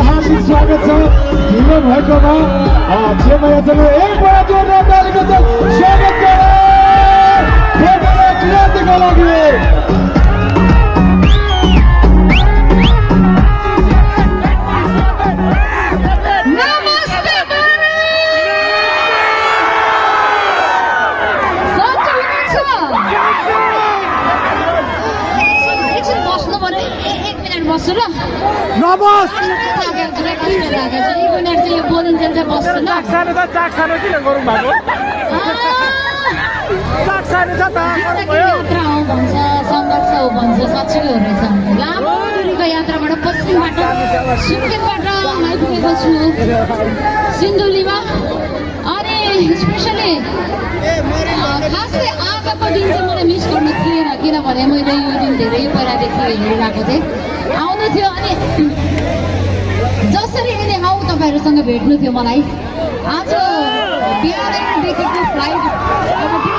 हार्दिक स्वागत छ ढिलो भएकोमा चेमायासँग एकपल्ट जोरदार तालीको साथ स्वागत क्रान्तिको लागि संघर्ष हो भन्छ साँच्चै हो रहेछ लामो दूरीको यात्राबाट पश्चिमबाट सुर्खेतबाट आइपुगेको छु सिन्धुलीमा अनि स्पेसली खासै आजको दिन चाहिँ मलाई मिस गर्नु थिएन किनभने मैले यो दिन धेरै पहिलादेखि हेरिरहेको थिएँ आउनु थियो अनि जसरी अहिले आऊ तपाईँहरूसँग भेट्नु थियो मलाई आज बिहानैदेखिको फ्लाइट अब